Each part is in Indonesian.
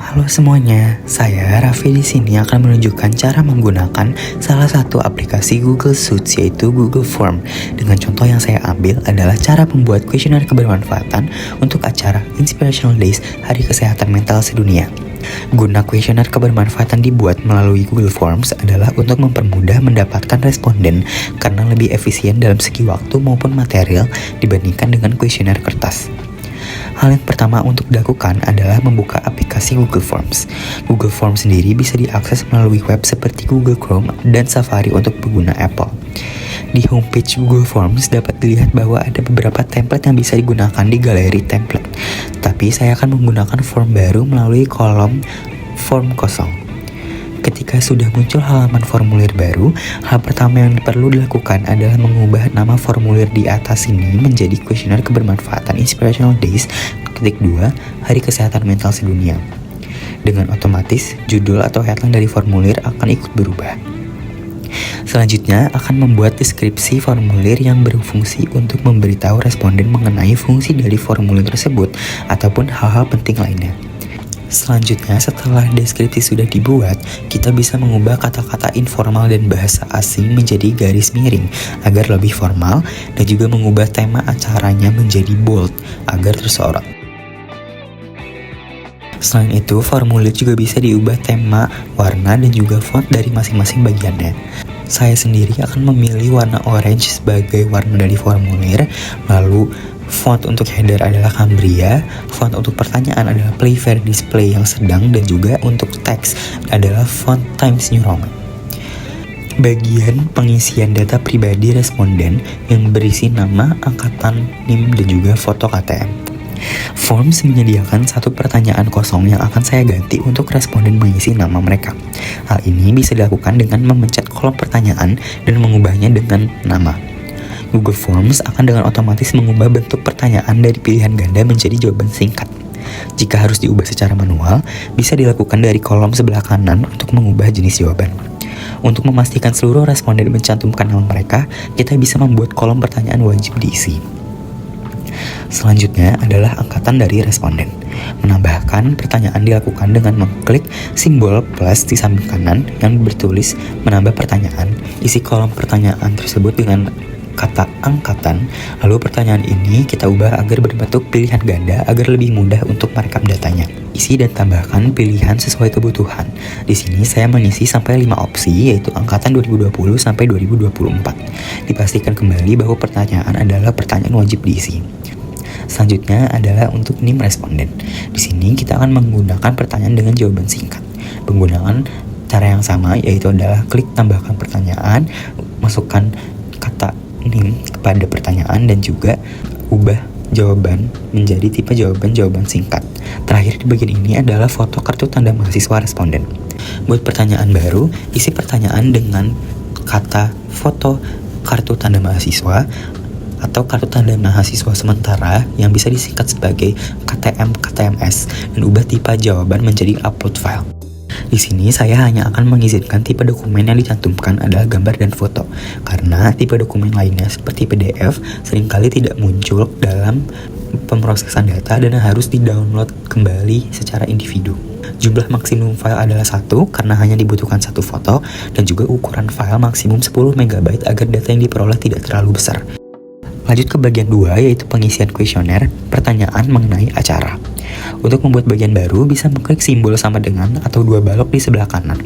Halo semuanya, saya Raffi di sini akan menunjukkan cara menggunakan salah satu aplikasi Google Suits yaitu Google Form. Dengan contoh yang saya ambil adalah cara membuat kuesioner kebermanfaatan untuk acara Inspirational Days Hari Kesehatan Mental Sedunia. Guna kuesioner kebermanfaatan dibuat melalui Google Forms adalah untuk mempermudah mendapatkan responden karena lebih efisien dalam segi waktu maupun material dibandingkan dengan kuesioner kertas. Hal yang pertama untuk dilakukan adalah membuka aplikasi Google Forms. Google Forms sendiri bisa diakses melalui web seperti Google Chrome dan Safari untuk pengguna Apple. Di homepage Google Forms dapat dilihat bahwa ada beberapa template yang bisa digunakan di galeri template. Tapi saya akan menggunakan form baru melalui kolom form kosong. Ketika sudah muncul halaman formulir baru, hal pertama yang perlu dilakukan adalah mengubah nama formulir di atas ini menjadi kuesioner kebermanfaatan Inspirational Days _2 Hari Kesehatan Mental Sedunia. Dengan otomatis, judul atau headline dari formulir akan ikut berubah. Selanjutnya akan membuat deskripsi formulir yang berfungsi untuk memberitahu responden mengenai fungsi dari formulir tersebut ataupun hal-hal penting lainnya. Selanjutnya, setelah deskripsi sudah dibuat, kita bisa mengubah kata-kata informal dan bahasa asing menjadi garis miring agar lebih formal dan juga mengubah tema acaranya menjadi bold agar tersorot. Selain itu, formulir juga bisa diubah tema, warna, dan juga font dari masing-masing bagiannya. Saya sendiri akan memilih warna orange sebagai warna dari formulir, lalu font untuk header adalah Cambria, font untuk pertanyaan adalah Play Fair Display yang sedang, dan juga untuk teks adalah font Times New Roman. Bagian pengisian data pribadi responden yang berisi nama, angkatan, NIM, dan juga foto KTM. Forms menyediakan satu pertanyaan kosong yang akan saya ganti untuk responden mengisi nama mereka. Hal ini bisa dilakukan dengan memencet kolom pertanyaan dan mengubahnya dengan nama. Google Forms akan dengan otomatis mengubah bentuk pertanyaan dari pilihan ganda menjadi jawaban singkat. Jika harus diubah secara manual, bisa dilakukan dari kolom sebelah kanan untuk mengubah jenis jawaban. Untuk memastikan seluruh responden mencantumkan nama mereka, kita bisa membuat kolom pertanyaan wajib diisi. Selanjutnya adalah angkatan dari responden. Menambahkan pertanyaan dilakukan dengan mengklik simbol plus di samping kanan yang bertulis menambah pertanyaan. Isi kolom pertanyaan tersebut dengan kata angkatan, lalu pertanyaan ini kita ubah agar berbentuk pilihan ganda agar lebih mudah untuk merekam datanya. Isi dan tambahkan pilihan sesuai kebutuhan. Di sini saya mengisi sampai 5 opsi yaitu angkatan 2020 sampai 2024. Dipastikan kembali bahwa pertanyaan adalah pertanyaan wajib diisi. Selanjutnya adalah untuk NIM responden. Di sini kita akan menggunakan pertanyaan dengan jawaban singkat. Penggunaan cara yang sama yaitu adalah klik tambahkan pertanyaan, masukkan kata NIM kepada pertanyaan dan juga ubah jawaban menjadi tipe jawaban singkat. Terakhir di bagian ini adalah foto kartu tanda mahasiswa responden. Buat pertanyaan baru, isi pertanyaan dengan kata foto kartu tanda mahasiswa atau kartu tanda mahasiswa sementara yang bisa disingkat sebagai KTM KTMS dan ubah tipe jawaban menjadi upload file. Di sini saya hanya akan mengizinkan tipe dokumen yang dicantumkan adalah gambar dan foto karena tipe dokumen lainnya seperti PDF seringkali tidak muncul dalam pemrosesan data dan harus di-download kembali secara individu. Jumlah maksimum file adalah 1 karena hanya dibutuhkan 1 foto dan juga ukuran file maksimum 10 MB agar data yang diperoleh tidak terlalu besar. Lanjut ke bagian 2 yaitu pengisian kuesioner, pertanyaan mengenai acara. Untuk membuat bagian baru bisa mengklik simbol sama dengan atau 2 balok di sebelah kanan.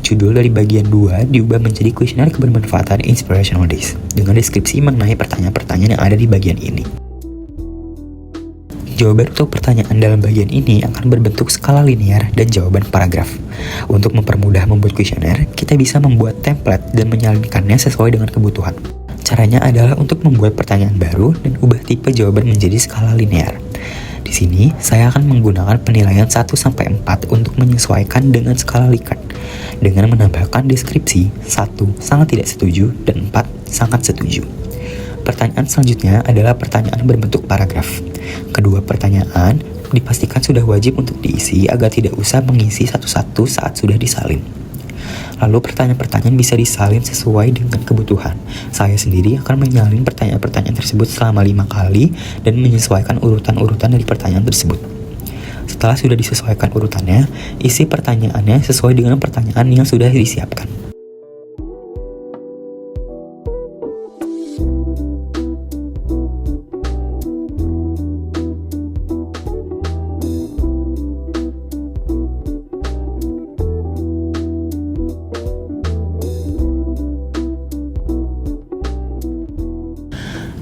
Judul dari bagian 2 diubah menjadi kuesioner kebermanfaatan Inspirational Days dengan deskripsi mengenai pertanyaan-pertanyaan yang ada di bagian ini. Jawaban untuk pertanyaan dalam bagian ini akan berbentuk skala linear dan jawaban paragraf. Untuk mempermudah membuat kuesioner, kita bisa membuat template dan menyalinkannya sesuai dengan kebutuhan. Caranya adalah untuk membuat pertanyaan baru dan ubah tipe jawaban menjadi skala linear. Di sini, saya akan menggunakan penilaian 1-4 untuk menyesuaikan dengan skala Likert dengan menambahkan deskripsi 1 sangat tidak setuju dan 4 sangat setuju. Pertanyaan selanjutnya adalah pertanyaan berbentuk paragraf. Kedua pertanyaan dipastikan sudah wajib untuk diisi agar tidak usah mengisi satu-satu saat sudah disalin. Lalu pertanyaan-pertanyaan bisa disalin sesuai dengan kebutuhan. Saya sendiri akan menyalin pertanyaan-pertanyaan tersebut selama 5 kali dan menyesuaikan urutan-urutan dari pertanyaan tersebut. Setelah sudah disesuaikan urutannya, isi pertanyaannya sesuai dengan pertanyaan yang sudah disiapkan.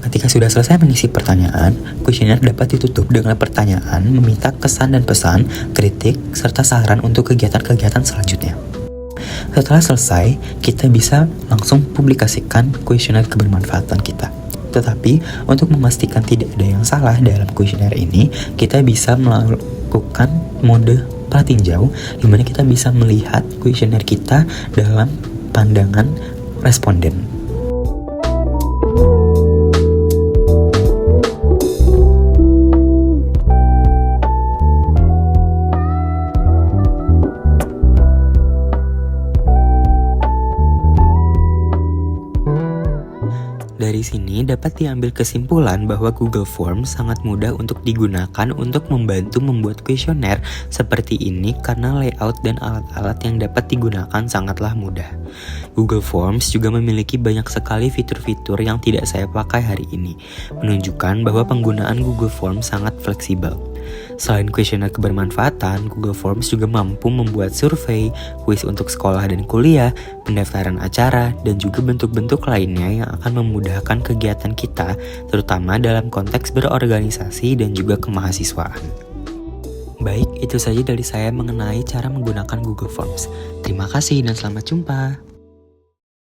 Ketika sudah selesai mengisi pertanyaan, kuesioner dapat ditutup dengan pertanyaan meminta kesan dan pesan, kritik, serta saran untuk kegiatan-kegiatan selanjutnya. Setelah selesai, kita bisa langsung publikasikan kuesioner kebermanfaatan kita. Tetapi, untuk memastikan tidak ada yang salah dalam kuesioner ini, kita bisa melakukan mode pratinjau, di mana kita bisa melihat kuesioner kita dalam pandangan responden. Dari sini dapat diambil kesimpulan bahwa Google Forms sangat mudah untuk digunakan untuk membantu membuat kuesioner seperti ini karena layout dan alat-alat yang dapat digunakan sangatlah mudah. Google Forms juga memiliki banyak sekali fitur-fitur yang tidak saya pakai hari ini, menunjukkan bahwa penggunaan Google Forms sangat fleksibel. Selain kuesioner kebermanfaatan, Google Forms juga mampu membuat survei, kuis untuk sekolah dan kuliah, pendaftaran acara, dan juga bentuk-bentuk lainnya yang akan memudahkan kegiatan kita, terutama dalam konteks berorganisasi dan juga kemahasiswaan. Baik, itu saja dari saya mengenai cara menggunakan Google Forms. Terima kasih dan selamat jumpa.